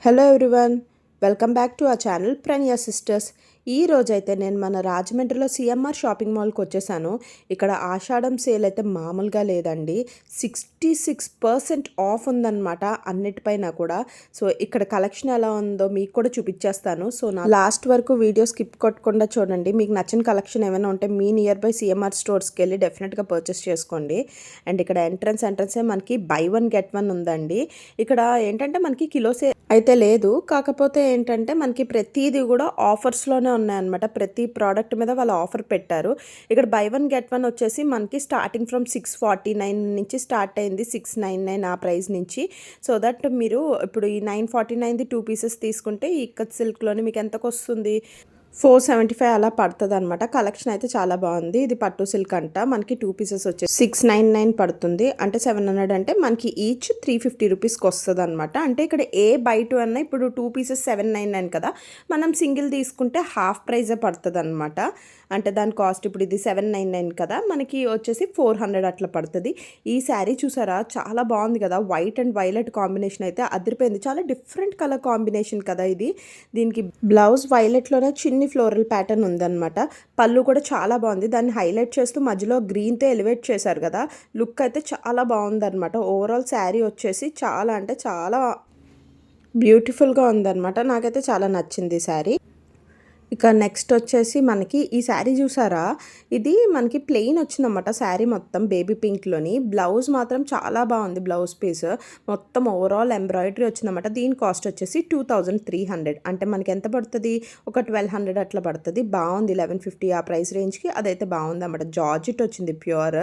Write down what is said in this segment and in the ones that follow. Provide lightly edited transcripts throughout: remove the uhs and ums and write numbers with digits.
Hello everyone, welcome back to our channel Pranaya sisters. ఈ రోజైతే నేను మన రాజమండ్రిలో సిఎంఆర్ షాపింగ్ మాల్కి వచ్చేసాను. ఇక్కడ ఆషాఢం సేల్ అయితే మామూలుగా లేదండి. 66% ఆఫ్ ఉందన్నమాట అన్నిటిపైన కూడా. సో ఇక్కడ కలెక్షన్ ఎలా ఉందో మీకు కూడా చూపించేస్తాను. సో నా లాస్ట్ వరకు వీడియో స్కిప్ కొట్టకుండా చూడండి. మీకు నచ్చిన కలెక్షన్ ఏమైనా ఉంటే మీ నియర్ బై సిఎంఆర్ స్టోర్స్కి వెళ్ళి డెఫినెట్గా పర్చేస్ చేసుకోండి. అండ్ ఇక్కడ ఎంట్రన్సే మనకి బై వన్ గెట్ వన్ ఉందండి. ఇక్కడ ఏంటంటే మనకి కిలోసే అయితే లేదు, కాకపోతే ఏంటంటే మనకి ప్రతిదీ కూడా ఆఫర్స్లోనే ఉన్నాయన్నమాట. ప్రతి ప్రోడక్ట్ మీద వాళ్ళు ఆఫర్ పెట్టారు. ఇక్కడ బై వన్ గెట్ వన్ వచ్చేసి మనకి స్టార్టింగ్ ఫ్రమ్ 649 నుంచి స్టార్ట్ అయింది, 699 ఆ ప్రైస్ నుంచి. సో దట్ మీరు ఇప్పుడు ఈ 949ది 2 పీసెస్ తీసుకుంటే ఈ ఇక్కత్ సిల్క్లోని మీకు ఎంతకు వస్తుంది, 475 అలా పడుతుంది అనమాట. కలెక్షన్ అయితే చాలా బాగుంది. ఇది పట్టు సిల్క్ అంట. మనకి 2 పీసెస్ వచ్చేసి 699 పడుతుంది. అంటే 700 అంటే మనకి ఈచ్ 350 రూపీస్కి వస్తుంది అనమాట. అంటే ఇక్కడ ఏ బై 2 అన్నా ఇప్పుడు 2 పీసెస్ 799 కదా, మనం సింగిల్ తీసుకుంటే హాఫ్ ప్రైజే పడుతుంది అనమాట. అంటే దాని కాస్ట్ ఇప్పుడు ఇది 799 కదా, మనకి వచ్చేసి 400 అట్లా పడుతుంది. ఈ శారీ చూసారా, చాలా బాగుంది కదా. వైట్ అండ్ వైలెట్ కాంబినేషన్ అయితే అదిరిపోయింది. చాలా డిఫరెంట్ కలర్ కాంబినేషన్ కదా ఇది. దీనికి బ్లౌజ్ వైలెట్లోనే చిన్ని ఫ్లోరల్ ప్యాటర్న్ ఉందన్నమాట. పళ్ళు కూడా చాలా బాగుంది. దాన్ని హైలైట్ చేస్తూ మధ్యలో గ్రీన్తో ఎలివేట్ చేశారు కదా. లుక్ అయితే చాలా బాగుందన్నమాట. ఓవరాల్ శారీ వచ్చేసి చాలా అంటే చాలా బ్యూటిఫుల్గా ఉందన్నమాట. నాకైతే చాలా నచ్చింది శారీ. ఇక నెక్స్ట్ వచ్చేసి మనకి ఈ శారీ చూసారా, ఇది మనకి ప్లెయిన్ వచ్చిందన్నమాట. శారీ మొత్తం బేబీ పింక్లోని. బ్లౌజ్ మాత్రం చాలా బాగుంది. బ్లౌజ్ పీస్ మొత్తం ఓవరాల్ ఎంబ్రాయిడరీ వచ్చిందన్నమాట. దీని కాస్ట్ వచ్చేసి 2300. అంటే మనకి ఎంత పడుతుంది, ఒక 1200 అట్లా పడుతుంది. బాగుంది. 1150 ఆ ప్రైస్ రేంజ్కి అదైతే బాగుంది అన్నమాట. జార్జెట్ వచ్చింది ప్యూర్.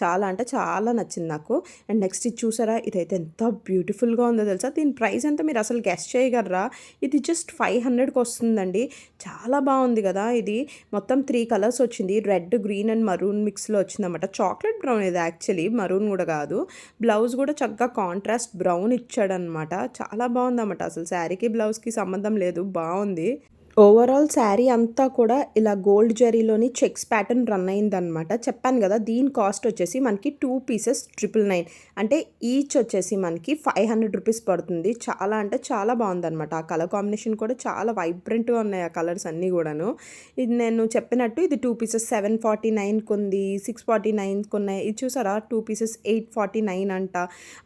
చాలా అంటే చాలా నచ్చింది నాకు. అండ్ నెక్స్ట్ ఇది చూసారా, ఇదైతే ఎంత బ్యూటిఫుల్గా ఉందో తెలుసా. దీని ప్రైస్ ఎంత మీరు అసలు గెస్ చేయగలరా? ఇది జస్ట్ 500కి వస్తుందండి. చాలా బాగుంది కదా. ఇది మొత్తం 3 కలర్స్ వచ్చింది. రెడ్, గ్రీన్ అండ్ మరూన్ మిక్స్లో వచ్చిందన్నమాట. చాక్లెట్ బ్రౌన్ ఇది, యాక్చువల్లీ మరూన్ కూడా కాదు. బ్లౌజ్ కూడా చక్కగా కాంట్రాస్ట్ బ్రౌన్ ఇచ్చాడనమాట. చాలా బాగుందన్నమాట. అసలు శారీకి బ్లౌజ్కి సంబంధం లేదు, బాగుంది. ఓవరాల్ శారీ అంతా కూడా ఇలా గోల్డ్ జరీలోని చెక్స్ ప్యాటర్న్ రన్ అయిందనమాట. చెప్పాను కదా, దీని కాస్ట్ వచ్చేసి మనకి 2 పీసెస్ 999. అంటే ఈచ్ వచ్చేసి మనకి 500 రూపీస్ పడుతుంది. చాలా అంటే చాలా బాగుందనమాట. ఆ కలర్ కాంబినేషన్ కూడా చాలా వైబ్రెంట్గా ఉన్నాయి ఆ కలర్స్ అన్నీ కూడాను. ఇది నేను చెప్పినట్టు ఇది 2 పీసెస్ 749కి ఉంది, 649కి ఉన్నాయి. ఇది చూసారా, 2 పీసెస్ 849 అంట.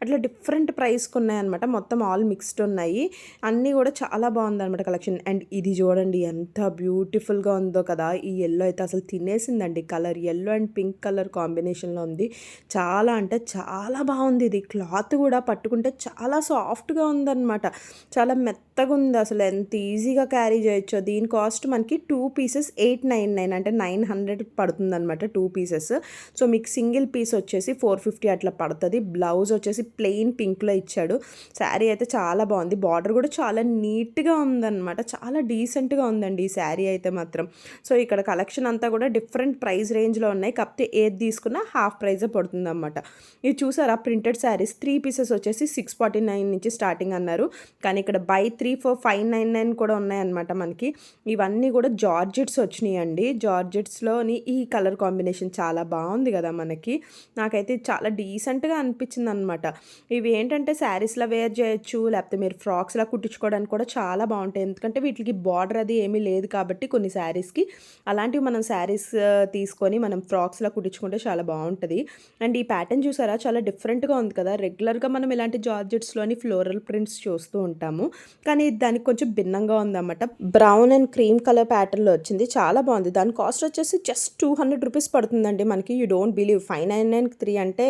అట్లా డిఫరెంట్ ప్రైస్కి ఉన్నాయన్నమాట. మొత్తం ఆల్ మిక్స్డ్ ఉన్నాయి. అన్నీ కూడా చాలా బాగుందన్నమాట కలెక్షన్. అండ్ ఇది చూడండి ఎంత బ్యూటిఫుల్గా ఉందో కదా. ఈ ఎల్లో అయితే అసలు తినేసిందండి. Colour yellow and pink colour కాంబినేషన్లో ఉంది. చాలా అంటే చాలా బాగుంది. ఇది క్లాత్ కూడా పట్టుకుంటే చాలా సాఫ్ట్గా ఉందన్నమాట. చాలా మెత్తగా ఉంది. అసలు ఎంత ఈజీగా క్యారీ చేయొచ్చో. దీని కాస్ట్ మనకి 2 పీసెస్ 899 అంటే 900 పడుతుంది అనమాట 2 పీసెస్. సో మీకు సింగిల్ పీస్ వచ్చేసి 450 అట్లా పడుతుంది. బ్లౌజ్ వచ్చేసి ప్లెయిన్ పింక్లో ఇచ్చాడు. శారీ అయితే చాలా బాగుంది. బార్డర్ కూడా చాలా నీట్గా ఉందన్నమాట. చాలా డీసెంట్గా ఉందండి ఈ శారీ అయితే మాత్రం. సో ఇక్కడ కలెక్షన్ అంతా కూడా డిఫరెంట్ ప్రైస్ రేంజ్లో ఉన్నాయి. కాకపోతే ఏది తీసుకున్నా హాఫ్ ప్రైజే పడుతుంది అన్నమాట. ఇది చూసారా, ప్రింటెడ్ శారీస్ 3 పీసెస్ వచ్చేసి 649 నుంచి స్టార్టింగ్ అన్నారు. కానీ ఇక్కడ బై 3 for 599 కూడా ఉన్నాయన్నమాట మనకి. ఇవన్నీ కూడా జార్జెట్స్ వచ్చినాయి అండి. జార్జెట్స్లోని ఈ కలర్ కాంబినేషన్ చాలా బాగుంది కదా మనకి. నాకైతే చాలా డీసెంట్గా అనిపించింది అనమాట. ఇవి ఏంటంటే శారీస్లో వేర్ చేయొచ్చు, లేకపోతే మీరు ఫ్రాక్స్లా కుట్టించుకోవడానికి కూడా చాలా బాగుంటాయి. ఎందుకంటే వీటికి బార్డర్ అది ఏమీ లేదు కాబట్టి కొన్ని శారీస్కి. అలాంటివి మనం శారీస్ తీసుకొని మనం ఫ్రాక్స్లా కుట్టించుకుంటే చాలా బాగుంటుంది. అండ్ ఈ ప్యాటర్న్ చూసారా, చాలా డిఫరెంట్గా ఉంది కదా. రెగ్యులర్గా మనం ఇలాంటి జార్జెట్స్లోని ఫ్లోరల్ ప్రింట్స్ చూస్తూ ఉంటాము, కానీ దానికి కొంచెం భిన్నంగా ఉందన్నమాట. బ్రౌన్ అండ్ క్రీమ్ కలర్ ప్యాటర్న్లో వచ్చింది. చాలా బాగుంది. దాని కాస్ట్ వచ్చేసి జస్ట్ 200 రూపీస్ పడుతుందండి మనకి. యూ డోంట్ బిలీవ్ 599కి 3 అంటే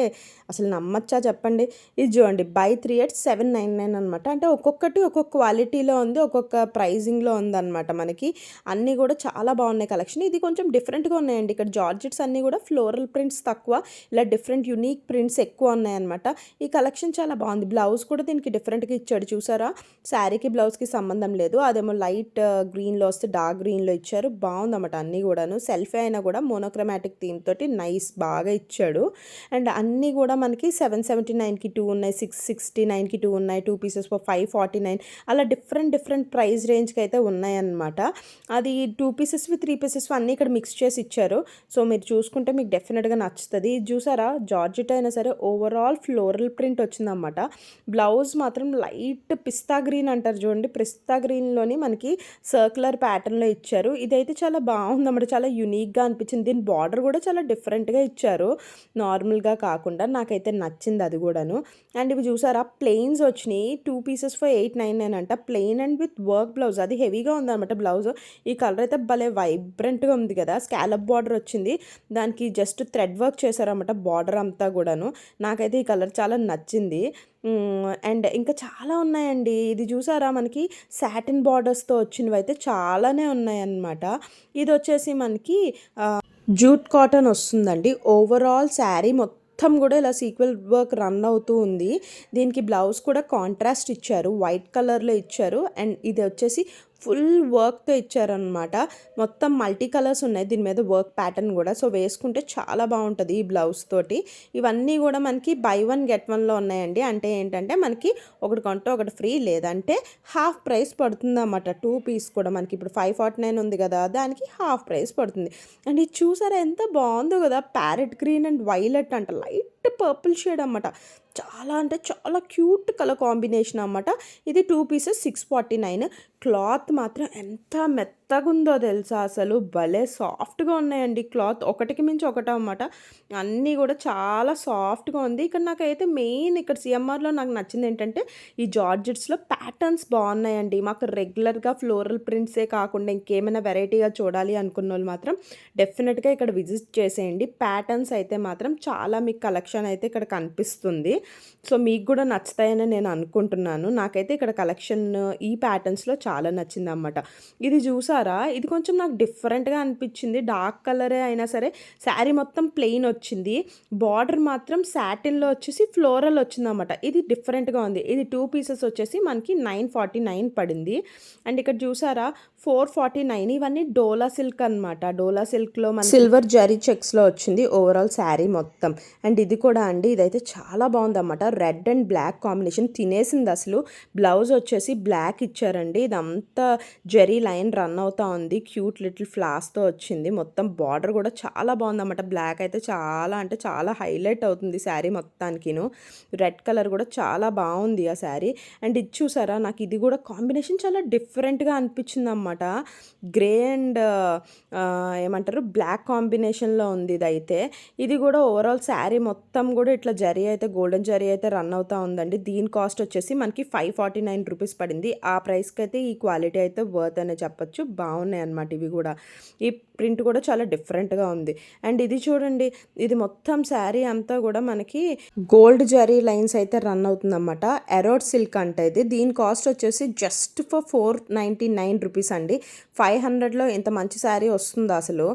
అసలు నమ్మచ్చా చెప్పండి. ఇది చూడండి, బై 3 at 799 అనమాట. అంటే ఒక్కొక్కటి ఒక్కొక్క క్వాలిటీలో ఉంది, ఒక్కొక్క ప్రైజింగ్లో ఉందన్నమాట మనకి. అన్నీ కూడా చాలా బాగున్నాయి కలెక్షన్. ఇది కొంచెం డిఫరెంట్గా ఉన్నాయండి. ఇక్కడ జార్జెట్స్ అన్నీ కూడా ఫ్లోరల్ ప్రింట్స్ తక్కువ, ఇలా డిఫరెంట్ యునీక్ ప్రింట్స్ ఎక్కువ ఉన్నాయన్నమాట. ఈ కలెక్షన్ చాలా బాగుంది. బ్లౌజ్ కూడా దీనికి డిఫరెంట్గా ఇచ్చాడు చూసారా. శారీకి బ్లౌజ్కి సంబంధం లేదు. అదేమో లైట్ గ్రీన్లో వస్తే డార్క్ గ్రీన్లో ఇచ్చారు. బాగుందన్నమాట అన్నీ కూడాను. సెల్ఫీ అయినా కూడా మోనోక్రోమాటిక్ థీమ్ తోటి నైస్ బాగా ఇచ్చాడు. అండ్ అన్నీ కూడా మనకి 779కి 2 ఉన్నాయి, 669కి 2 ఉన్నాయి, 2 పీసెస్ ఫర్ 549 అలా డిఫరెంట్ ప్రైస్ రేంజ్కి అయితే ఉన్నాయన్నమాట. ఉన్నాయన్నమాట. అది 2 పీసెస్‌వి, 3 పీసెస్‌వి అన్నీ ఇక్కడ మిక్స్ చేసి ఇచ్చారు. సో, మీరు చూసుకుంటే మీకు డెఫినిట్‌గా నచ్చుతది. ఇది చూసారా జార్జెట్ అయినా సరే ఓవరాల్ ఫ్లోరల్ ప్రింట్ వచ్చిందన్నమాట. బ్లౌజ్ మాత్రం లైట్ పిస్తా గ్రీన్ అంటారు చూడండి. పిస్తా గ్రీన్‌లోని మనకి సర్క్యులర్ ప్యాటర్న్‌లో ఇచ్చారు. ఇదైతే చాలా బాగుందన్నమాట. చాలా యూనిక్‌గా అనిపించింది. దీని బార్డర్ కూడా చాలా డిఫరెంట్‌గా ఇచ్చారు. నార్మల్‌గా కాకుండా నాకైతే నచ్చింది అది కూడాను. అండ్ ఇవి చూసారా ప్లెయిన్స్ వచ్చినాయి. 2 పీసెస్ ఫర్ 899 అంట. Plain and with work blouse. అది హెవీగా ఉందన్నమాట బ్లౌజ్. ఈ కలర్ అయితే భలే వైబ్రెంట్‌గా ఉంది కదా! స్కాలప్ బార్డర్ వచ్చింది. దానికి జస్ట్ థ్రెడ్ వర్క్ చేశారన్నమాట బార్డర్ అంతా కూడాను. నాకైతే ఈ కలర్ చాలా నచ్చింది. అండ్ ఇంకా చాలా ఉన్నాయండి. ఇది చూసారా మనకి సాటిన్ బార్డర్స్‌తో వచ్చినవైతే చాలానే ఉన్నాయన్నమాట. ఇదొచ్చేసి మనకి జూట్ కాటన్ వస్తుందండి. ఓవరాల్ శారీ మొత్తం కూడా ఇలా సీక్వెల్ వర్క్ రన్ అవుతూ ఉంది. దీనికి బ్లౌజ్ కూడా కాంట్రాస్ట్ ఇచ్చారు. వైట్ కలర్‌లో ఇచ్చారు. అండ్ ఇది వచ్చేసి ఫుల్ వర్క్‌తో ఇచ్చారనమాట. మొత్తం మల్టీ కలర్స్ ఉన్నాయి దీని మీద వర్క్ ప్యాటర్న్ కూడా. సో, వేసుకుంటే చాలా బాగుంటది ఈ బ్లౌజ్ తోటి. ఇవన్నీ కూడా మనకి బై 1 గెట్ 1లో ఉన్నాయండి. అంటే ఏంటంటే మనకి ఒకటి కొంటే ఒకటి ఫ్రీ, లేదంటే హాఫ్ ప్రైస్ పడుతుందన్నమాట. 2 పీస్ కూడా మనకి ఇప్పుడు 549 ఉంది కదా! దానికి హాఫ్ ప్రైస్ పడుతుంది. అండ్ ఇది చూసారా ఎంత బాగుందో కదా! ప్యారెట్ గ్రీన్ అండ్ వైలెట్ అంట. లైట్ పర్పుల్ షేడ్ అన్నమాట. చాలా అంటే చాలా క్యూట్ కలర్ కాంబినేషన్ అన్నమాట. ఇది 2 పీసెస్ 649. క్లాత్ మాత్రం ఎంత మెత్తగా ఉందో తెలుసా అసలు. భలే సాఫ్ట్‌గా ఉన్నాయండి క్లాత్. ఒకటికి మించి ఒకటన్నమాట. అన్నీ కూడా చాలా సాఫ్ట్‌గా ఉంది. ఇక్కడ నాకైతే మెయిన్ ఇక్కడ సీఎంఆర్‌లో నాకు నచ్చింది ఏంటంటే ఈ జార్జెట్స్‌లో ప్యాటర్న్స్ బాగున్నాయండి. మాకు రెగ్యులర్‌గా ఫ్లోరల్ ప్రింట్సే కాకుండా ఇంకేమైనా వెరైటీగా చూడాలి అనుకున్నోళ్ళు మాత్రం డెఫినెట్‌గా ఇక్కడ విజిట్ చేసేయండి. ప్యాటర్న్స్ అయితే మాత్రం చాలా మీకు కలెక్షన్ అయితే ఇక్కడ కనిపిస్తుంది. సో, మీకు కూడా నచ్చుతాయని నేను అనుకుంటున్నాను. నాకైతే ఇక్కడ కలెక్షన్ ఈ ప్యాటర్న్స్‌లో చాలా నచ్చిందన్నమాట. ఇది చూసారా? ఇది కొంచెం నాకు డిఫరెంట్‌గా అనిపించింది. డార్క్ కలరే అయినా సరే శారీ మొత్తం ప్లెయిన్ వచ్చింది. బార్డర్ మాత్రం సాటిన్‌లో వచ్చేసి ఫ్లోరల్ వచ్చిందన్నమాట. ఇది డిఫరెంట్‌గా ఉంది. ఇది 2 పీసెస్ వచ్చేసి మనకి 949 పడింది. అండ్ ఇక్కడ చూసారా 449. ఇవన్నీ డోలా సిల్క్ అనమాట. డోలా సిల్క్‌లో మనకి సిల్వర్ జరీ చెక్స్‌లో వచ్చింది ఓవరాల్ శారీ మొత్తం. అండ్ ఇది కూడా అండి ఇదైతే చాలా బాగుందన్నమాట. రెడ్ అండ్ బ్లాక్ కాంబినేషన్ తినేసింది అసలు. బ్లౌజ్ వచ్చేసి బ్లాక్ ఇచ్చారండి. ఇదంతా జెరీ లైన్ రన్ అవుతా ఉంది. క్యూట్ లిటిల్ ఫ్లాస్‌తో వచ్చింది. మొత్తం బార్డర్ కూడా చాలా బాగుందన్నమాట. బ్లాక్ అయితే చాలా అంటే చాలా హైలైట్ అవుతుంది శారీ మొత్తానికిను. రెడ్ కలర్ కూడా చాలా బాగుంది ఆ శారీ. అండ్ ఇది చూసారా నాకు ఇది కూడా కాంబినేషన్ చాలా డిఫరెంట్‌గా అనిపించిందన్నమాట. గ్రే అండ్ ఏమంటారు బ్లాక్ కాంబినేషన్‌లో ఉంది ఇదైతే. ఇది కూడా ఓవరాల్ శారీ మొత్తం కూడా ఇట్లా జరీ అయితే గోల్డెన్ జరీ అయితే రన్ అవుతా ఉందండి. దీని కాస్ట్ వచ్చేసి మనకి 549 రూపీస్ పడింది. ఆ ప్రైస్‌కి అయితే ఈ క్వాలిటీ అయితే వర్త్ అనే చెప్పొచ్చు. బాగున్నాయి అన్నమాట ఇవి కూడా. ఈ ప్రింట్ కూడా చాలా డిఫరెంట్‌గా ఉంది. అండ్ ఇది చూడండి ఇది మొత్తం శారీ అంతా కూడా మనకి గోల్డ్ జరీ లైన్స్ అయితే రన్ అవుతుందన్నమాట. ఎరోడ్ సిల్క్ అంటే ఇది. దీని కాస్ట్ వచ్చేసి జస్ట్ ఫర్ 499 రూపీస్ అండి. 500లో ఇంత మంచి శారీ వస్తుందా అసలు.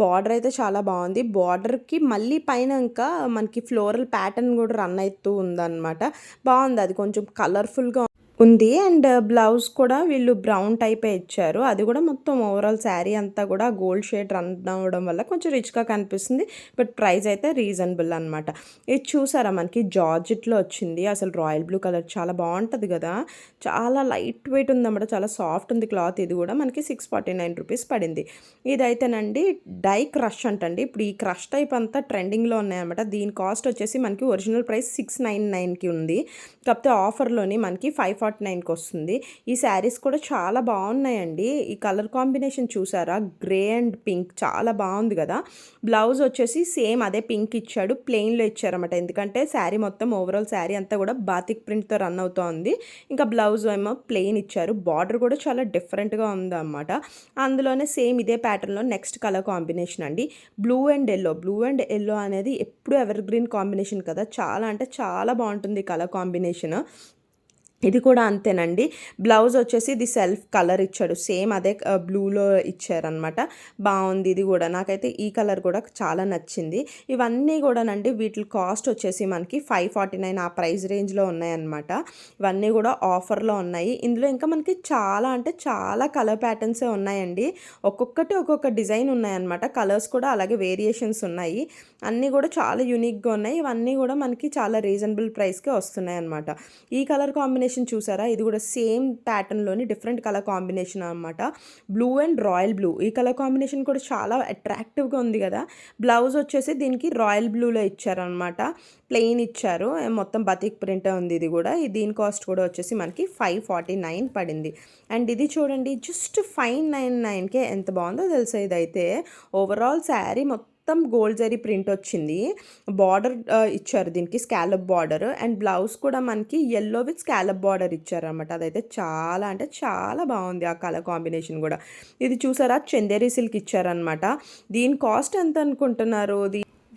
బార్డర్ అయితే చాలా బాగుంది. బార్డర్‌కి మళ్ళీ పైన ఇంకా మనకి ఫ్లోరల్ ప్యాటర్న్ కూడా రన్ అవుతూ ఉందన్నమాట. బాగుంది. అది కొంచెం కలర్‌ఫుల్‌గా ఉంది. అండ్ బ్లౌజ్ కూడా వీళ్ళు బ్రౌన్ టైపే ఇచ్చారు. అది కూడా మొత్తం ఓవరాల్ శారీ అంతా కూడా గోల్డ్ షేడ్ రన్ అవ్వడం వల్ల కొంచెం రిచ్‌గా కనిపిస్తుంది. బట్ ప్రైస్ అయితే రీజనబుల్ అనమాట. ఇది చూసారా మనకి జార్జెట్‌లో వచ్చింది. అసలు రాయల్ బ్లూ కలర్ చాలా బాగుంటుంది కదా! చాలా లైట్ వెయిట్ ఉందన్నమాట. చాలా సాఫ్ట్ ఉంది క్లాత్. ఇది కూడా మనకి 649 రూపీస్ పడింది. ఇదైతేనండి డై క్రష్ అంటండి. ఇప్పుడు ఈ క్రష్ టైప్ అంతా ట్రెండింగ్‌లో ఉన్నాయన్నమాట. దీని కాస్ట్ వచ్చేసి మనకి ఒరిజినల్ ప్రైస్ 699కి ఉంది. కాకపోతే ఆఫర్‌లోని మనకి 549కి వస్తుంది. ఈ శారీస్ కూడా చాలా బాగున్నాయండి. ఈ కలర్ కాంబినేషన్ చూసారా గ్రే అండ్ పింక్ చాలా బాగుంది కదా! బ్లౌజ్ వచ్చేసి సేమ్ అదే పింక్ ఇచ్చాడు. ప్లెయిన్‌లో ఇచ్చారన్నమాట. ఎందుకంటే శారీ మొత్తం ఓవరాల్ శారీ అంతా కూడా బాతిక్ ప్రింట్‌తో రన్ అవుతోంది. ఇంకా బ్లౌజ్ ఏమో ప్లెయిన్ ఇచ్చారు. బార్డర్ కూడా చాలా డిఫరెంట్‌గా ఉందన్నమాట. అందులోనే సేమ్ ఇదే ప్యాటర్న్‌లో నెక్స్ట్ కలర్ కాంబినేషన్ అండి. Blue and yellow. Blue and yellow అనేది ఎప్పుడు ఎవర్ గ్రీన్ కాంబినేషన్ కదా! చాలా అంటే చాలా బాగుంటుంది కలర్ కాంబినేషన్. ఇది కూడా అంతేనండి. బ్లౌజ్ వచ్చేసి ఇది సెల్ఫ్ కలర్ ఇచ్చాడు. సేమ్ అదే బ్లూలో ఇచ్చారనమాట. బాగుంది ఇది కూడా. నాకైతే ఈ కలర్ కూడా చాలా నచ్చింది. ఇవన్నీ కూడానండి వీటి కాస్ట్ వచ్చేసి మనకి 549 ఆ ప్రైస్ రేంజ్‌లో ఉన్నాయన్నమాట. ఇవన్నీ కూడా ఆఫర్‌లో ఉన్నాయి. ఇందులో ఇంకా మనకి చాలా అంటే చాలా కలర్ ప్యాటర్న్సే ఉన్నాయండి. ఒక్కొక్కటి ఒక్కొక్క డిజైన్ ఉన్నాయన్నమాట. కలర్స్ కూడా అలాగే వేరియేషన్స్ ఉన్నాయి. అన్నీ కూడా చాలా యూనిక్‌గా ఉన్నాయి. ఇవన్నీ కూడా మనకి చాలా రీజనబుల్ ప్రైస్‌కే వస్తున్నాయన్నమాట. ఈ కలర్ కాంబినేషన్ కాంబినేషన్ చూసారా, ఇది కూడా సేమ్ ప్యాటర్న్లోని డిఫరెంట్ కలర్ కాంబినేషన్ అనమాట. బ్లూ అండ్ రాయల్ బ్లూ, ఈ కలర్ కాంబినేషన్ కూడా చాలా అట్రాక్టివ్గా ఉంది కదా. బ్లౌజ్ వచ్చేసి దీనికి రాయల్ బ్లూలో ఇచ్చారనమాట, ప్లెయిన్ ఇచ్చారు, మొత్తం బతిక్ ప్రింట్ ఉంది. ఇది కూడా దీని కాస్ట్ కూడా వచ్చేసి మనకి 549 పడింది. అండ్ ఇది చూడండి, జస్ట్ 599కే ఎంత బాగుందో తెలుసా. ఇదైతే ఓవరాల్ శారీ మొత్తం గోల్డ్ జరీ ప్రింట్ వచ్చింది, బార్డర్ ఇచ్చారు దీనికి స్కాలప్ బార్డర్, అండ్ బ్లౌజ్ కూడా మనకి ఎల్లో విత్ స్కాలప్ బార్డర్ ఇచ్చారనమాట. అదైతే చాలా అంటే చాలా బాగుంది ఆ కలర్ కాంబినేషన్ కూడా. ఇది చూసారా, చందేరి సిల్క్ ఇచ్చారనమాట. దీని కాస్ట్ ఎంత అనుకుంటున్నారు?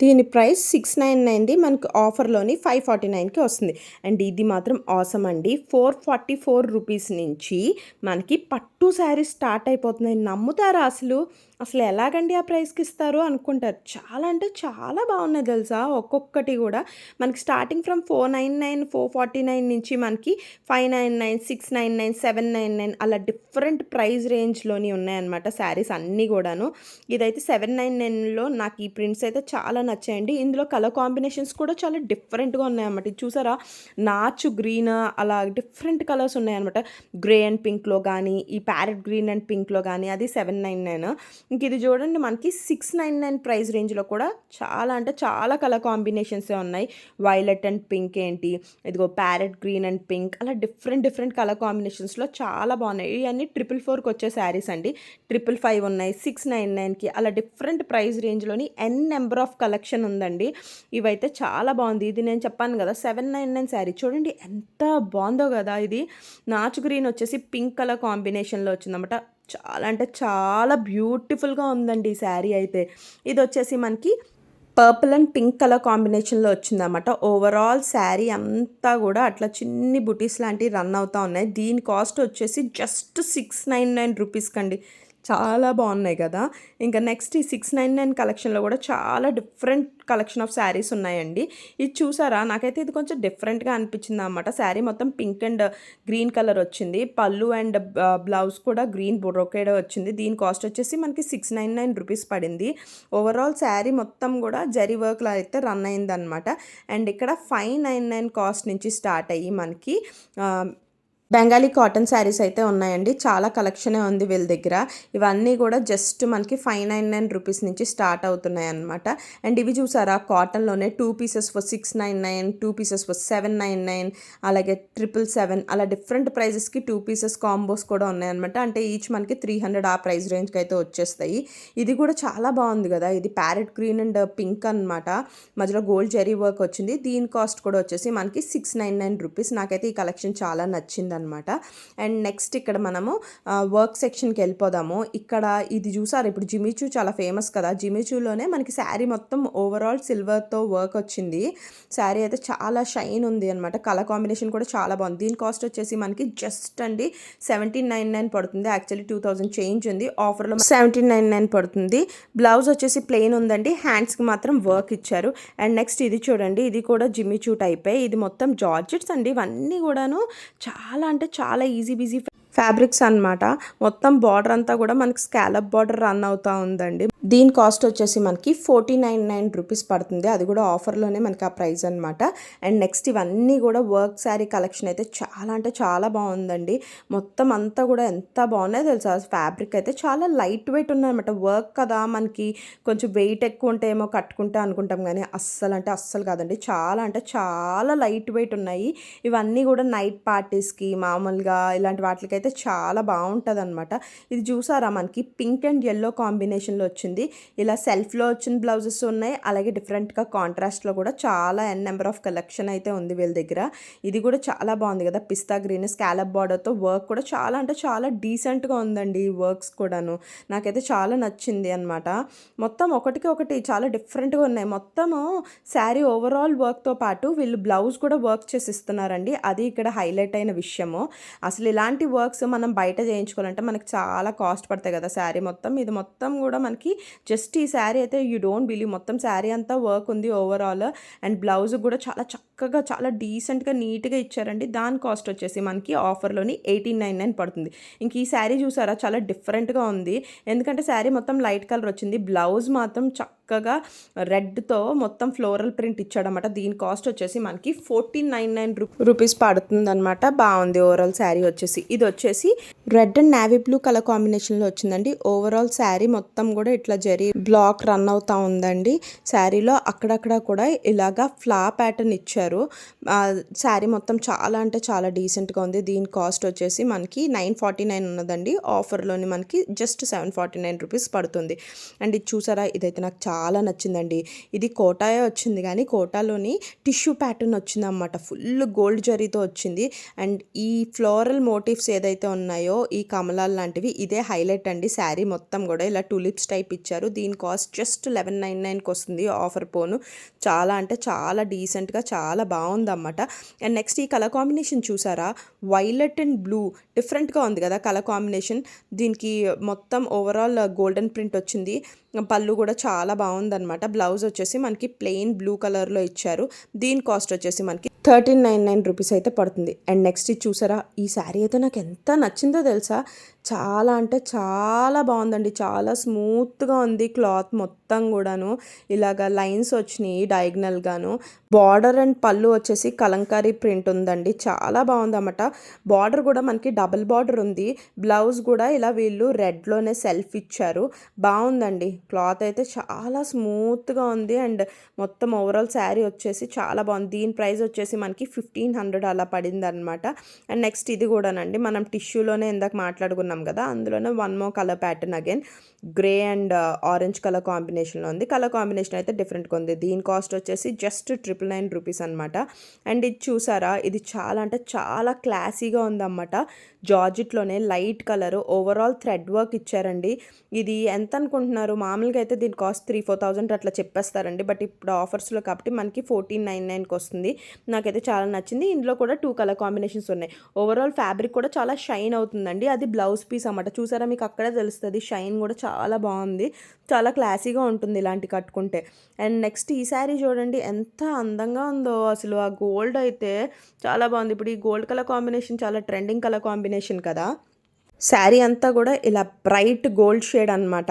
దీని ప్రైస్ 699, మనకు ఆఫర్లోని 549కి వస్తుంది. అండ్ ఇది మాత్రం ఆసమ్ అండి, 444 రూపీస్ నుంచి మనకి పట్టు శారీస్ స్టార్ట్ అయిపోతున్నాయి. నమ్ముతారా అసలు? అసలు ఎలాగండి ఆ ప్రైస్కి ఇస్తారు అనుకుంటారు. చాలా అంటే చాలా బాగున్నాయి తెలుసా. ఒక్కొక్కటి కూడా మనకి స్టార్టింగ్ ఫ్రమ్ 499, 449 నుంచి మనకి 599, 699, 799 అలా డిఫరెంట్ ప్రైస్ రేంజ్లోని ఉన్నాయన్నమాట శారీస్ అన్నీ కూడాను. ఇదైతే 799లో నాకు ఈ ప్రింట్స్ అయితే చాలా నచ్చాయండి. ఇందులో కలర్ కాంబినేషన్స్ కూడా చాలా డిఫరెంట్గా ఉన్నాయన్నమాట. ఇది చూసారా, నాచు గ్రీన్ అలా డిఫరెంట్ కలర్స్ ఉన్నాయన్నమాట. గ్రే అండ్ పింక్లో కానీ, ఈ ప్యారెట్ గ్రీన్ అండ్ పింక్లో కానీ, అది 799. ఇంక ఇది చూడండి, మనకి 699 ప్రైస్ రేంజ్లో కూడా చాలా అంటే చాలా కలర్ కాంబినేషన్సే ఉన్నాయి. వైలెట్ అండ్ పింక్ ఏంటి, ఇదిగో ప్యారెట్ గ్రీన్ అండ్ పింక్, అలా డిఫరెంట్ కలర్ కాంబినేషన్స్లో చాలా బాగున్నాయి. ఇవన్నీ 444కి వచ్చే శారీస్ అండి. 555 ఉన్నాయి, 699కి, అలా డిఫరెంట్ ప్రైస్ రేంజ్లోని నెంబర్ ఆఫ్ కలెక్షన్ ఉందండి. ఇవైతే చాలా బాగుంది. ఇది నేను చెప్పాను కదా 799 శారీ, చూడండి ఎంత బాగుందో కదా. ఇది నాచు గ్రీన్ వచ్చేసి పింక్ కలర్ కాంబినేషన్లో వచ్చిందన్నమాట. చాలా అంటే చాలా బ్యూటిఫుల్గా ఉందండి ఈ శారీ అయితే. ఇది వచ్చేసి మనకి పర్పుల్ అండ్ పింక్ కలర్ కాంబినేషన్లో వచ్చిందన్నమాట. ఓవరాల్ శారీ అంతా కూడా అట్లా చిన్ని బుటీస్ లాంటివి రన్ అవుతూ ఉన్నాయి. దీని కాస్ట్ వచ్చేసి జస్ట్ 699 రూపీస్ కండి. చాలా బాగున్నాయి కదా. ఇంకా నెక్స్ట్ ఈ 699 కలెక్షన్లో కూడా చాలా డిఫరెంట్ కలెక్షన్ ఆఫ్ శారీస్ ఉన్నాయండి. ఇది చూసారా, నాకైతే ఇది కొంచెం డిఫరెంట్గా అనిపించింది అన్నమాట. శారీ మొత్తం పింక్ అండ్ గ్రీన్ కలర్ వచ్చింది, పళ్ళు అండ్ బ్లౌజ్ కూడా గ్రీన్ బ్రొకేడ్ వచ్చింది. దీని కాస్ట్ వచ్చేసి మనకి 699 రూపీస్ పడింది. ఓవరాల్ శారీ మొత్తం కూడా జరీ వర్క్లో అయితే రన్ అయిందనమాట. అండ్ ఇక్కడ 599 కాస్ట్ నుంచి స్టార్ట్ అయ్యి మనకి బెంగాలీ కాటన్ శారీస్ అయితే ఉన్నాయండి. చాలా కలెక్షనే ఉంది వీళ్ళ దగ్గర. ఇవన్నీ కూడా జస్ట్ మనకి 599 రూపీస్ నుంచి స్టార్ట్ అవుతున్నాయి అన్నమాట. అండ్ ఇవి చూసారా, కాటన్లోనే 2 పీసెస్ ఫర్ 699, 2 పీసెస్ ఫర్ 799, అలాగే 777, అలా డిఫరెంట్ ప్రైజెస్కి 2 పీసెస్ కాంబోస్ కూడా ఉన్నాయన్నమాట. అంటే ఈచ్ మనకి 300 ఆ ప్రైస్ రేంజ్కి అయితే వచ్చేస్తాయి. ఇది కూడా చాలా బాగుంది కదా. ఇది ప్యారెట్ గ్రీన్ అండ్ పింక్ అనమాట, మధ్యలో గోల్డ్ జెరీ వర్క్ వచ్చింది. దీని కాస్ట్ కూడా వచ్చేసి మనకి 699 రూపీస్. నాకైతే ఈ కలెక్షన్ చాలా నచ్చింది అనమాట. అండ్ నెక్స్ట్ ఇక్కడ మనము వర్క్ సెక్షన్కి వెళ్ళిపోదాము. ఇక్కడ ఇది చూసారు, ఇప్పుడు జిమిచూ చాలా ఫేమస్ కదా. జిమిచూలోనే మనకి శారీ మొత్తం ఓవరాల్ సిల్వర్తో వర్క్ వచ్చింది. శారీ అయితే చాలా షైన్ ఉంది అనమాట. కలర్ కాంబినేషన్ కూడా చాలా బాగుంది. దీని కాస్ట్ వచ్చేసి మనకి జస్ట్ అండి 1799 పడుతుంది. యాక్చువల్లీ 2000 చేంజ్ ఉంది, ఆఫర్లో 1799 పడుతుంది. బ్లౌజ్ వచ్చేసి ప్లెయిన్ ఉందండి, హ్యాండ్స్కి మాత్రం వర్క్ ఇచ్చారు. అండ్ నెక్స్ట్ ఇది చూడండి, ఇది కూడా జిమిచూ టైపే. ఇది మొత్తం జార్జెట్స్ అండి. ఇవన్నీ కూడాను చాలా అంటే చాలా ఈజీ బీజీ ఫ్యాబ్రిక్స్ అనమాట. మొత్తం బార్డర్ అంతా కూడా మనకి స్కాలప్ బార్డర్ రన్ అవుతూ ఉందండి. దీని కాస్ట్ వచ్చేసి మనకి 1499 రూపీస్ పడుతుంది. అది కూడా ఆఫర్లోనే మనకి ఆ ప్రైస్ అనమాట. అండ్ నెక్స్ట్ ఇవన్నీ కూడా వర్క్ శారీ కలెక్షన్ అయితే చాలా అంటే చాలా బాగుందండి. మొత్తం అంతా కూడా ఎంత బాగున్నాయో తెలుసా. ఫ్యాబ్రిక్ అయితే చాలా లైట్ వెయిట్ ఉన్నాయన్నమాట. వర్క్ కదా, మనకి కొంచెం వెయిట్ ఎక్కువ ఉంటేమో కట్టుకుంటే అనుకుంటాం, కానీ అస్సలు అంటే అస్సలు కాదండి. చాలా అంటే చాలా లైట్ వెయిట్ ఉన్నాయి. ఇవన్నీ కూడా నైట్ పార్టీస్కి, మామూలుగా ఇలాంటి వాటికైతే చాలా బాగుంటుంది అనమాట. ఇది చూసారా, మనకి పింక్ అండ్ ఎల్లో కాంబినేషన్లో వచ్చింది. ఇలా సెల్ఫ్లో వచ్చిన బ్లౌజెస్ ఉన్నాయి, అలాగే డిఫరెంట్గా కాంట్రాస్ట్లో కూడా చాలా నెంబర్ ఆఫ్ కలెక్షన్ అయితే ఉంది వీళ్ళ దగ్గర. ఇది కూడా చాలా బాగుంది కదా, పిస్తా గ్రీన్ స్కాలప్ బార్డర్తో వర్క్ కూడా చాలా అంటే చాలా డీసెంట్గా ఉందండి. ఈ వర్క్స్ కూడాను నాకైతే చాలా నచ్చింది అనమాట. మొత్తం ఒకటికి ఒకటి చాలా డిఫరెంట్గా ఉన్నాయి. మొత్తము శారీ ఓవరాల్ వర్క్తో పాటు వీళ్ళు బ్లౌజ్ కూడా వర్క్ చేసి ఇస్తున్నారండి. అది ఇక్కడ హైలైట్ అయిన విషయము. అసలు ఇలాంటి వర్క్స్ మనం బయట చేయించుకోవాలంటే మనకి చాలా కాస్ట్ పడతాయి కదా శారీ మొత్తం. ఇది మొత్తం కూడా మనకి జస్ట్ ఈ శారీ అయితే యూ డోంట్ బిలీవ్, మొత్తం శారీ అంతా వర్క్ ఉంది ఓవరాల్. అండ్ బ్లౌజ్ కూడా చాలా చక్కగా చాలా డీసెంట్గా నీట్గా ఇచ్చారండి. దాని కాస్ట్ వచ్చేసి మనకి ఆఫర్లోని 1899 పడుతుంది. ఇంక ఈ శారీ చూసారా, చాలా డిఫరెంట్గా ఉంది. ఎందుకంటే శారీ మొత్తం లైట్ కలర్ వచ్చింది, బ్లౌజ్ మాత్రం చక్కగా రెడ్తో మొత్తం ఫ్లోరల్ ప్రింట్ ఇచ్చాడనమాట. దీని కాస్ట్ వచ్చేసి మనకి 1499 రూపీస్ పడుతుందన్నమాట. బాగుంది ఓవరాల్ శారీ వచ్చేసి. ఇది వచ్చేసి red and navy blue colour కాంబినేషన్లో వచ్చిందండి. ఓవరాల్ శారీ మొత్తం కూడా ఇట్లా జరీ బ్లాక్ రన్ అవుతా ఉందండి. శారీలో అక్కడక్కడ కూడా ఇలాగా ఫ్లా ప్యాటర్న్ ఇచ్చారు. శారీ మొత్తం చాలా అంటే చాలా డీసెంట్గా ఉంది. దీని కాస్ట్ వచ్చేసి మనకి 949 ఉన్నదండి. ఆఫర్లోని మనకి జస్ట్ 749 రూపీస్ పడుతుంది. అండ్ ఇది చూసారా, ఇదైతే నాకు చాలా నచ్చిందండి. ఇది కోటాయే వచ్చింది కానీ కోటాలోని టిష్యూ ప్యాటర్న్ వచ్చిందన్నమాట. ఫుల్ గోల్డ్ జరీతో వచ్చింది. అండ్ ఈ ఫ్లోరల్ మోటివ్స్ ఏదైతే ఉన్నాయో ఈ కమలాలు లాంటివి ఇదే హైలైట్ అండి. శారీ మొత్తం కూడా ఇలా టూలిప్స్ టైప్ ఇచ్చారు. దీని కాస్ట్ జస్ట్ 1199కి వస్తుంది ఆఫర్ పోను. చాలా అంటే చాలా డీసెంట్గా చాలా బాగుందన్నమాట. అండ్ నెక్స్ట్ ఈ కలర్ కాంబినేషన్ చూసారా, వైలెట్ అండ్ బ్లూ డిఫరెంట్గా ఉంది కదా కలర్ కాంబినేషన్. దీనికి మొత్తం ఓవరాల్ గోల్డెన్ ప్రింట్ వచ్చింది. పళ్ళు కూడా చాలా బాగుందన్నమాట. బ్లౌజ్ వచ్చేసి మనకి ప్లెయిన్ బ్లూ కలర్లో ఇచ్చారు. దీని కాస్ట్ వచ్చేసి మనకి 1399 రూపీస్ అయితే పడుతుంది. అండ్ నెక్స్ట్ ఇది చూసారా, ఈ శారీ అయితే నాకు ఎంత నచ్చిందో తెలుసా, చాలా అంటే చాలా బాగుందండి. చాలా స్మూత్గా ఉంది క్లాత్ మొత్తం కూడాను. ఇలాగ లైన్స్ వచ్చినాయి డయాగ్నల్గాను. బార్డర్ అండ్ పళ్ళు వచ్చేసి కలంకారీ ప్రింట్ ఉందండి. చాలా బాగుందన్నమాట. బార్డర్ కూడా మనకి డబుల్ బార్డర్ ఉంది. బ్లౌజ్ కూడా ఇలా వీళ్ళు రెడ్లోనే సెల్ఫ్ ఇచ్చారు. బాగుందండి. క్లాత్ అయితే చాలా స్మూత్గా ఉంది. అండ్ మొత్తం ఓవరాల్ శారీ వచ్చేసి చాలా బాగుంది. దీని ప్రైస్ వచ్చేసి మనకి 1500 అలా పడింది అనమాట. అండ్ నెక్స్ట్ ఇది కూడానండి, మనం టిష్యూలోనే ఇందాక మాట్లాడుకున్నాం కదా, అందులోనే one more colour pattern again grey and orange colour కాంబినేషన్లో ఉంది. కలర్ కాంబినేషన్ అయితే డిఫరెంట్గా ఉంది. దీని కాస్ట్ వచ్చేసి జస్ట్ 999 రూపీస్ అనమాట. అండ్ ఇది చూసారా, ఇది చాలా అంటే చాలా క్లాసీగా ఉందన్నమాట. జార్జిట్లోనే light colour overall thread work ఇచ్చారండి. ఇది ఎంత అనుకుంటున్నారు? మామూలుగా అయితే దీని కాస్ట్ 3,000-4,000 అట్లా చెప్పేస్తారండి. బట్ ఇప్పుడు ఆఫర్స్లో కాబట్టి మనకి 1499కి వస్తుంది. నాకైతే చాలా నచ్చింది. ఇందులో కూడా 2 కలర్ కాంబినేషన్స్ ఉన్నాయి. ఓవరాల్ ఫ్యాబ్రిక్ కూడా చాలా షైన్ అవుతుందండి. అది బ్లౌజ్ పీస్ అన్నమాట. చూసారా, మీకు అక్కడే తెలుస్తుంది. షైన్ కూడా చాలా బాగుంది. చాలా క్లాసీగా ఉంటుంది ఇలాంటి కట్టుకుంటే. అండ్ నెక్స్ట్ ఈ శారీ చూడండి ఎంత అందంగా ఉందో అసలు. ఆ గోల్డ్ అయితే చాలా బాగుంది. ఇప్పుడు ఈ గోల్డ్ కలర్ కాంబినేషన్ చాలా ట్రెండింగ్ కలర్ కాంబినేషన్ కదా. శారీ అంతా కూడా ఇలా బ్రైట్ గోల్డ్ షేడ్ అనమాట.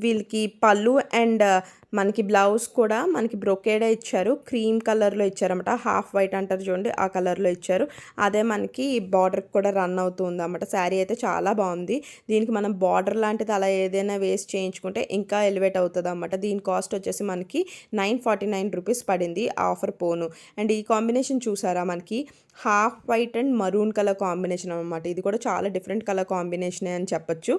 వీళ్ళకి పళ్ళు అండ్ మనకి బ్లౌజ్ కూడా మనకి బ్రొకేడే ఇచ్చారు. క్రీమ్ కలర్లో ఇచ్చారన్నమాట. హాఫ్ వైట్ అంటారు చూడండి, ఆ కలర్లో ఇచ్చారు. అదే మనకి బార్డర్కి కూడా రన్ అవుతుంది అన్నమాట. శారీ అయితే చాలా బాగుంది. దీనికి మనం బార్డర్ లాంటిది అలా ఏదైనా వేస్ట్ చేయించుకుంటే ఇంకా ఎలివేట్ అవుతుంది అన్నమాట. దీని కాస్ట్ వచ్చేసి మనకి 949 రూపీస్ పడింది ఆఫర్ పోను. అండ్ ఈ కాంబినేషన్ చూసారా, మనకి half white and maroon colour combination అనమాట. ఇది కూడా చాలా డిఫరెంట్ కలర్ కాంబినేషనే అని చెప్పొచ్చు.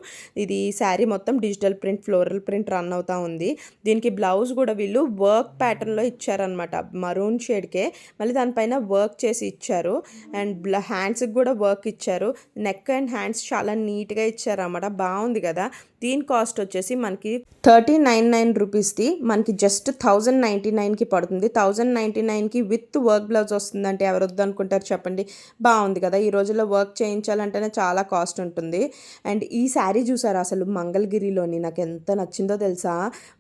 ఇది శారీ మొత్తం digital print floral print run అవుతా ఉంది. దీనికి బ్లౌజ్ కూడా వీళ్ళు వర్క్ ప్యాటర్న్లో ఇచ్చారనమాట. మరూన్ షేడ్కే మళ్ళీ దానిపైన వర్క్ చేసి ఇచ్చారు. అండ్ హ్యాండ్స్కి కూడా వర్క్ ఇచ్చారు. నెక్ అండ్ హ్యాండ్స్ చాలా నీట్గా ఇచ్చారన్నమాట. బాగుంది కదా. దీని కాస్ట్ వచ్చేసి మనకి 1399 రూపీస్ది మనకి జస్ట్ 1099కి పడుతుంది. 1099కి విత్ వర్క్ బ్లౌజ్ వస్తుందంటే ఎవరు వద్దు అనుకుంటారు చెప్పండి. బాగుంది కదా. ఈ రోజుల్లో వర్క్ చేయించాలంటేనే చాలా కాస్ట్ ఉంటుంది. అండ్ ఈ శారీ చూసారా, అసలు మంగళగిరిలోని నాకు ఎంత నచ్చిందో తెలుసా.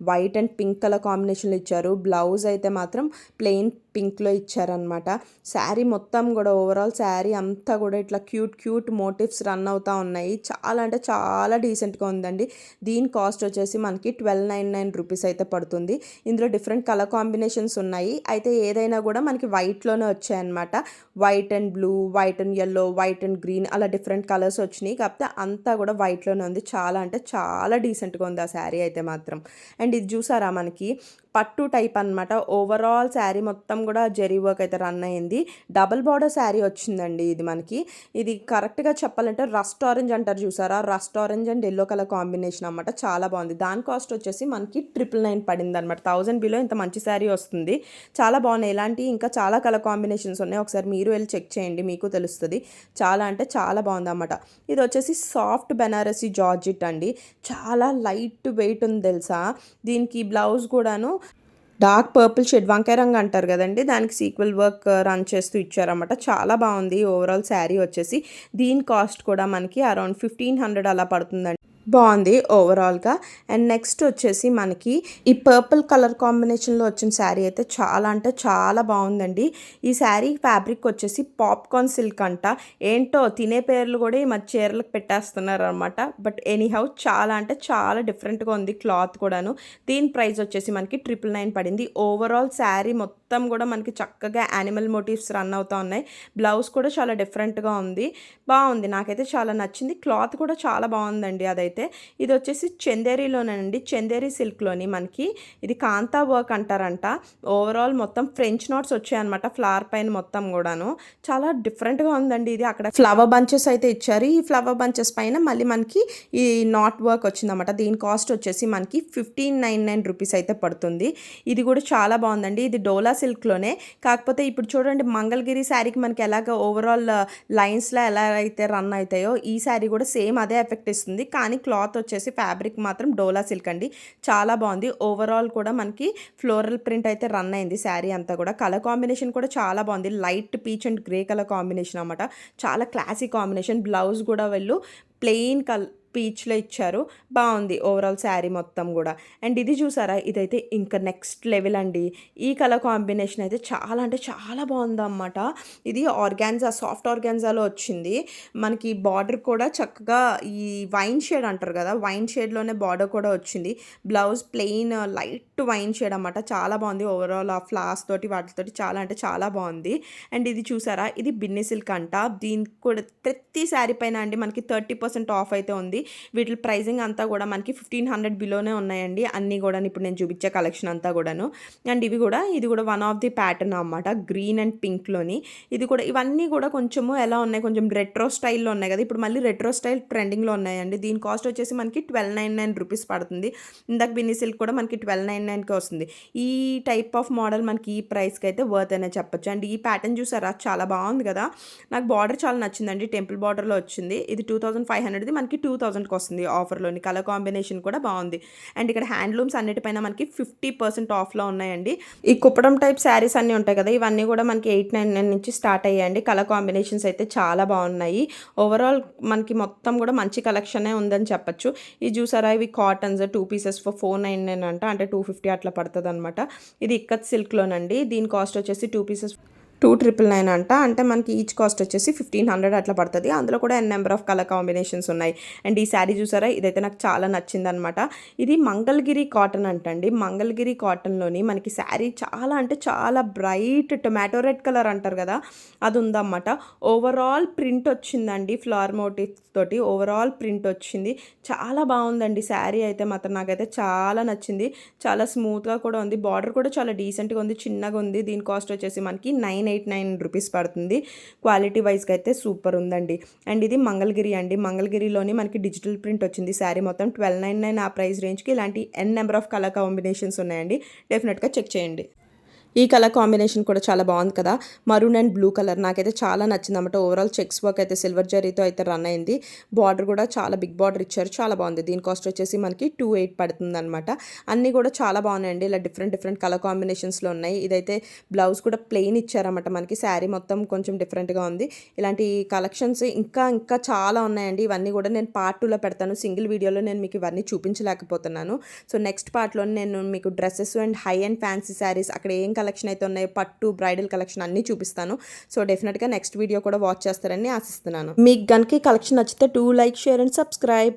వైట్ అండ్ పింక్ కలర్ కాంబినేషన్లో ఇచ్చారు. బ్లౌజ్ అయితే మాత్రం ప్లెయిన్ పింక్లో ఇచ్చారనమాట. శారీ మొత్తం కూడా ఓవరాల్ శారీ అంతా కూడా ఇట్లా క్యూట్ మోటివ్స్ రన్ అవుతూ ఉన్నాయి. చాలా అంటే చాలా డీసెంట్గా ఉందండి. దీని కాస్ట్ వచ్చేసి మనకి 1299 రూపీస్ అయితే పడుతుంది. ఇందులో డిఫరెంట్ కలర్ కాంబినేషన్స్ ఉన్నాయి. అయితే ఏదైనా కూడా మనకి వైట్లోనే వచ్చాయన్నమాట. White and blue, white and yellow, white and green అలా డిఫరెంట్ కలర్స్ వచ్చినాయి. కాకపోతే అంతా కూడా వైట్లోనే ఉంది. చాలా అంటే చాలా డీసెంట్గా ఉంది ఆ శారీ అయితే మాత్రం. అండ్ ఇది చూసారా, మనకి పట్టు టైప్ అనమాట. ఓవరాల్ శారీ మొత్తం కూడా జరీ వర్క్ అయితే రన్ అయింది. డబుల్ బార్డర్ శారీ వచ్చిందండి ఇది మనకి. ఇది కరెక్ట్గా చెప్పాలంటే రస్ట్ ఆరెంజ్ అంటారు చూసారా, rust orange and yellow colour combination అనమాట. చాలా బాగుంది. దాని కాస్ట్ వచ్చేసి మనకి 999 పడింది అనమాట. 1000 బిలో ఇంత మంచి శారీ వస్తుంది. చాలా బాగున్నాయి. ఇలాంటి ఇంకా చాలా కలర్ కాంబినేషన్స్ ఉన్నాయి. ఒకసారి మీరు వెళ్ళి చెక్ చేయండి, మీకు తెలుస్తుంది. చాలా అంటే చాలా బాగుంది అన్నమాట. ఇది వచ్చేసి సాఫ్ట్ బెనారసీ జార్జిట్ అండి. చాలా లైట్ వెయిట్ ఉంది తెలుసా. దీనికి బ్లౌజ్ కూడాను డార్క్ పర్పుల్ షేడ్, వంకాయ రంగు అంటారు కదండి, దానికి సీక్వెల్ వర్క్ రన్ చేస్తూ ఇచ్చారన్నమాట. చాలా బాగుంది ఓవరాల్ శారీ వచ్చేసి. దీని కాస్ట్ కూడా మనకి అరౌండ్ 1500 అలా పడుతుందండి. బాగుంది ఓవరాల్గా. అండ్ నెక్స్ట్ వచ్చేసి మనకి ఈ పర్పుల్ కలర్ కాంబినేషన్లో వచ్చిన శారీ అయితే చాలా అంటే చాలా బాగుందండి. ఈ శారీ ఫ్యాబ్రిక్ వచ్చేసి పాప్కార్న్ సిల్క్ అంట. ఏంటో తినే పేర్లు కూడా ఈ మధ్య చీరలకు పెట్టేస్తున్నారు అనమాట. బట్ ఎనీహౌ చాలా అంటే చాలా డిఫరెంట్గా ఉంది క్లాత్ కూడాను. దీని ప్రైస్ వచ్చేసి మనకి 999 పడింది. ఓవరాల్ శారీ మొత్తం కూడా మనకి చక్కగా యానిమల్ మోటివ్స్ రన్ అవుతూ ఉన్నాయి. బ్లౌజ్ కూడా చాలా డిఫరెంట్గా ఉంది, బాగుంది, నాకైతే చాలా నచ్చింది. క్లాత్ కూడా చాలా బాగుందండి. అదైతే ఇది వచ్చేసి చందేరీలోనండి, చందేరీ సిల్క్లోని మనకి ఇది కాంతా వర్క్ అంటారంట. ఓవరాల్ మొత్తం ఫ్రెంచ్ నాట్స్ వచ్చాయన్నమాట ఫ్లవర్ పైన మొత్తం కూడాను. చాలా డిఫరెంట్గా ఉందండి. ఇది అక్కడ ఫ్లవర్ బంచెస్ అయితే ఇచ్చారు. ఈ ఫ్లవర్ బంచెస్ పైన మళ్ళీ మనకి ఈ నాట్ వర్క్ వచ్చిందన్నమాట. దీని కాస్ట్ వచ్చేసి మనకి 1599 రూపీస్ అయితే పడుతుంది. ఇది కూడా చాలా బాగుందండి. ఇది డోలా సిల్క్లోనే, కాకపోతే ఇప్పుడు చూడండి మంగళగిరి శారీకి మనకి ఎలాగ ఓవరాల్ లైన్స్లో ఎలా అయితే రన్ అవుతాయో ఈ శారీ కూడా సేమ్ అదే ఎఫెక్ట్ ఇస్తుంది. కానీ క్లాత్ వచ్చేసి ఫ్యాబ్రిక్ మాత్రం డోలా సిల్క్ అండి. చాలా బాగుంది. ఓవరాల్ కూడా మనకి ఫ్లోరల్ ప్రింట్ అయితే రన్ అయింది శారీ అంతా కూడా. కలర్ కాంబినేషన్ కూడా చాలా బాగుంది. Light peach and grey colour combination అన్నమాట. చాలా క్లాసిక్ కాంబినేషన్. బ్లౌజ్ కూడా వెళ్ళు ప్లెయిన్ పీచ్లో ఇచ్చారు. బాగుంది ఓవరాల్ శారీ మొత్తం కూడా. అండ్ ఇది చూసారా, ఇదైతే ఇంకా నెక్స్ట్ లెవెల్ అండి. ఈ కలర్ కాంబినేషన్ అయితే చాలా అంటే చాలా బాగుందన్నమాట. ఇది ఆర్గాన్జా, సాఫ్ట్ ఆర్గాన్జాలో వచ్చింది. మనకి బార్డర్ కూడా చక్కగా ఈ వైన్ షేడ్ అంటారు కదా, వైన్ షేడ్లోనే బార్డర్ కూడా వచ్చింది. Blouse plain light wine shade అన్నమాట. చాలా బాగుంది ఓవరాల్. ఆ ఫ్లాస్ తోటి వాటితోటి చాలా అంటే చాలా బాగుంది. అండ్ ఇది చూసారా, ఇది బిన్ని సిల్క్ అంట. దీనికి కూడా ప్రతి శారీ పైన అండి మనకి 30% ఆఫ్ అయితే ఉంది. వీటి ప్రైజింగ్ అంతా కూడా మనకి 1500 బిలోనే ఉన్నాయండి అన్నీ కూడా. ఇప్పుడు నేను చూపించే కలెక్షన్ అంతా కూడాను. అండ్ ఇది కూడా వన్ ఆఫ్ ది ప్యాటర్న్ అన్నమాట, గ్రీన్ అండ్ పింక్లోని. ఇది కూడా ఇవన్నీ కూడా కొంచెము ఎలా ఉన్నాయి, కొంచెం రెట్రో స్టైల్లో ఉన్నాయి కదా. ఇప్పుడు మళ్ళీ రెట్రో స్టైల్ ట్రెండింగ్లో ఉన్నాయండి. దీని కాస్ట్ వచ్చేసి మనకి 1299 రూపీస్ పడుతుంది. ఇందాక బిన్నీ సిల్క్ కూడా మనకి 1299కి వస్తుంది. ఈ టైప్ ఆఫ్ మోడల్ మనకి ఈ ప్రైస్కి అయితే వర్త్ అనే చెప్పొచ్చు. అండ్ ఈ ప్యాటర్న్ చూసారా, చాలా బాగుంది కదా. నాకు బార్డర్ చాలా నచ్చిందండి. టెంపుల్ బార్డర్లో వచ్చింది. ఇది 2500ది మనకి 2000కి వస్తుంది ఆఫర్లోని. కలర్ కాంబినేషన్ కూడా బాగుంది. అండ్ ఇక్కడ హ్యాండ్లూమ్స్ అన్నిటిపైన మనకి 50% ఆఫ్లో ఉన్నాయండి. ఈ కుప్పడం టైప్ శారీస్ అన్నీ ఉంటాయి కదా, ఇవన్నీ కూడా మనకి 899 నుంచి స్టార్ట్ అయ్యాయండి. కలర్ కాంబినేషన్స్ అయితే చాలా బాగున్నాయి. ఓవరాల్ మనకి మొత్తం కూడా మంచి కలెక్షనే ఉందని చెప్పచ్చు. ఇది చూసారా, ఇవి కాటన్స్ 2 పీసెస్ ఫర్ 499 అంట, అంటే 250 అట్లా పడుతుంది అనమాట. ఇది ఇక్కత్ సిల్క్లోనండి. దీని కాస్ట్ వచ్చేసి 2 పీసెస్ 2999 అంట, అంటే మనకి ఈచ్ కాస్ట్ వచ్చేసి 1500 అట్లా పడుతుంది. అందులో కూడా నెంబర్ ఆఫ్ కలర్ కాంబినేషన్స్ ఉన్నాయి. అండ్ ఈ శారీ చూసారా, ఇదైతే నాకు చాలా నచ్చింది అనమాట. ఇది మంగళగిరి కాటన్ అంటండి. మంగళగిరి కాటన్లోని మనకి శారీ చాలా అంటే చాలా బ్రైట్ టొమాటో రెడ్ కలర్ అంటారు కదా, అది ఉందన్నమాట. ఓవరాల్ ప్రింట్ వచ్చిందండి, ఫ్లవర్ మోటివ్స్ తోటి ఓవరాల్ ప్రింట్ వచ్చింది. చాలా బాగుందండి శారీ అయితే మాత్రం. నాకైతే చాలా నచ్చింది. చాలా స్మూత్గా కూడా ఉంది. బార్డర్ కూడా చాలా డీసెంట్గా ఉంది, చిన్నగా ఉంది. దీని కాస్ట్ వచ్చేసి మనకి 989 రూపీస్ పడుతుంది. క్వాలిటీ వైజ్గా అయితే సూపర్ ఉందండి. అండ్ ఇది మంగళగిరి అండి. మంగళగిరిలోని మనకి డిజిటల్ ప్రింట్ వచ్చింది. శారీ మొత్తం 1299 ఆ ప్రైస్ రేంజ్కి ఇలాంటి నెంబర్ ఆఫ్ కలర్ కాంబినేషన్స్ ఉన్నాయండి. డెఫినెట్గా చెక్ చేయండి. ఈ కలర్ కాంబినేషన్ కూడా చాలా బాగుంది కదా, మరూన్ అండ్ బ్లూ కలర్. నాకైతే చాలా నచ్చింది అన్నమాట. ఓవరాల్ చెక్స్ వర్క్ అయితే సిల్వర్ జరీతో అయితే రన్ అయింది. బార్డర్ కూడా చాలా బిగ్ బార్డర్ ఇచ్చారు, చాలా బాగుంది. దీని కాస్ట్ వచ్చేసి మనకి 28 పడుతుంది అనమాట. అన్నీ కూడా చాలా బాగున్నాయండి. ఇలా డిఫరెంట్ కలర్ కాంబినేషన్స్లో ఉన్నాయి. ఇదైతే బ్లౌజ్ కూడా ప్లెయిన్ ఇచ్చారన్నమాట మనకి. శారీ మొత్తం కొంచెం డిఫరెంట్గా ఉంది. ఇలాంటి కలెక్షన్స్ ఇంకా చాలా ఉన్నాయండి. ఇవన్నీ కూడా నేను పార్ట్ 2లో పెడతాను. సింగిల్ వీడియోలో నేను మీకు ఇవన్నీ చూపించలేకపోతున్నాను. సో నెక్స్ట్ పార్ట్లో నేను మీకు dresses and high and fancy saris అక్కడ ఏం కలెక్షన్ అయితే ఉన్నాయి, పట్టు బ్రైడల్ కలెక్షన్ అన్నీ చూపిస్తాను. సో డెఫినెట్గా నెక్స్ట్ వీడియో కూడా వాచ్ చేస్తారని ఆశిస్తున్నాను. మీకు గనుక ఈ కలెక్షన్ నచ్చితే do like, share and subscribe.